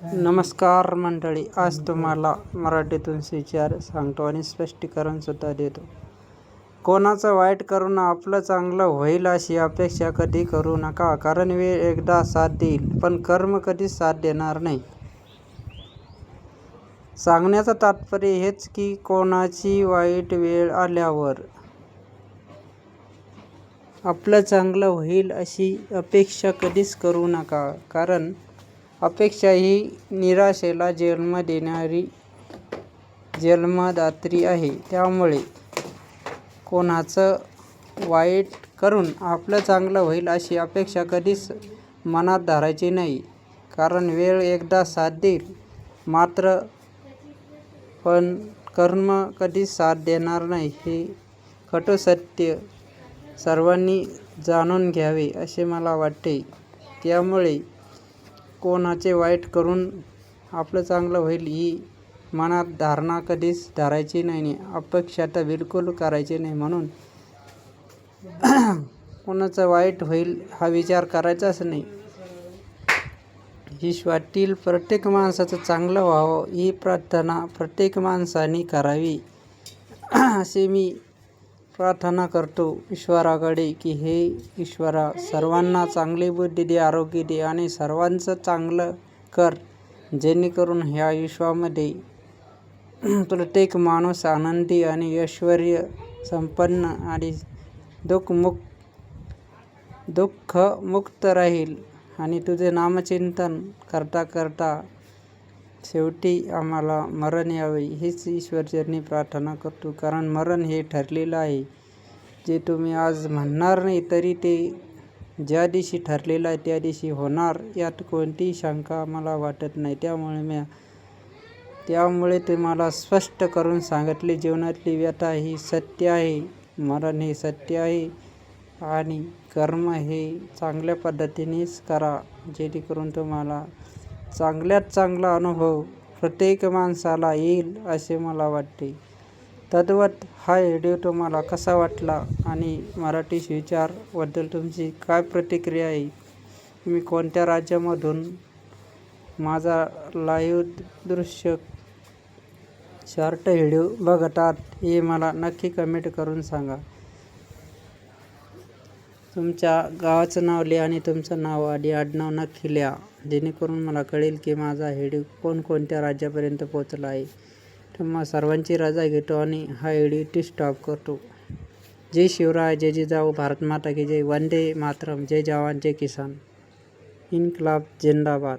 नमस्कार मंडळी, आज तुम्हाला मराठीतून विचार सांगतो आणि स्पष्टीकरण सुद्धा देतो. कोणाचं वाईट करून आपलं चांगलं होईल अशी अपेक्षा कधी करू नका, कारण वेळ एकदा साथ देईल पण कर्म कधीच साथ देणार नाही. सांगण्याचं तात्पर्य हेच की कोणाची वाईट वेळ आल्यावर आपलं चांगलं होईल अशी अपेक्षा कधीच करू नका, कारण अपेक्षा ही निराशेला जन्मदात्री आहे. त्यामुळे कोणाचं वाईट करून आपलं चांगलं होईल अशी अपेक्षा कधीच मनात धरायची नाही, कारण वेळ एकदा साथ देईल मात्र पण कर्म कधीच साथ देणार नाही. हे कटू सत्य सर्वांनी जाणून घ्यावे असे मला वाटते. त्यामुळे कोणाचे वाईट करून आपलं चांगलं होईल ही मनात धारणा कधीच धरायची नाही, अपेक्षा तर बिलकुल करायची नाही. म्हणून कोणाचं वाईट होईल हा विचार करायचाच नाही. विश्वातील प्रत्येक माणसाचं चांगलं व्हावं ही प्रार्थना प्रत्येक माणसाने करावी असे मी प्रार्थना करतो ईश्वराकडे की हे ईश्वरा, सर्वांना चांगली बुद्धी दे, आरोग्य दे आणि सर्वांचं चांगलं कर, जेणेकरून ह्या विश्वामध्ये प्रत्येक माणूस आनंदी आणि ऐश्वर्य संपन्न आणि दुःखमुक्त राहील. आणि तुझे नामचिंतन करता करता शेवटी आम्हाला मरण यावे हीच ईश्वरचरणी प्रार्थना करतो, कारण मरण हे ठरलेलं आहे. जे तुम्ही आज म्हणणार नाही तरी ते ज्या दिवशी ठरलेलं आहे त्या दिवशी होणार, यात कोणतीही शंका मला वाटत नाही. त्यामुळे तुम्हाला स्पष्ट करून सांगितले, जीवनातली व्यथा ही सत्य आहे, मरण हे सत्य आहे आणि कर्म हे चांगल्या पद्धतीनेच करा, जेणेकरून तुम्हाला चांगल्यात चांगला अनुभव प्रत्येक माणसाला येईल असे मला वाटते. तद्वत हा व्हिडिओ तुम्हाला कसा वाटला आणि मराठी विचारबद्दल तुमची काय प्रतिक्रिया आहे, तुम्ही कोणत्या राज्यामधून माझा लाईव्ह दृश्य शॉर्ट व्हिडिओ बघतात हे मला नक्की कमेंट करून सांगा. तुमच्या गावाचं नाव लिहा आणि तुमचं नाव आणि आडनाव नक्की लिहा, जेणेकरून मला कळेल की माझा व्हिडिओ कोणकोणत्या राज्यापर्यंत पोहोचला आहे. तुम्हा सर्वांची रजा घेतो आणि हा व्हिडिओ इथे स्टॉप करतो. जय शिवराय, जय जिजाऊ, भारत माता की जय, वंदे मातरम, जय जवान जय किसान, इन्कलाब जिंदाबाद.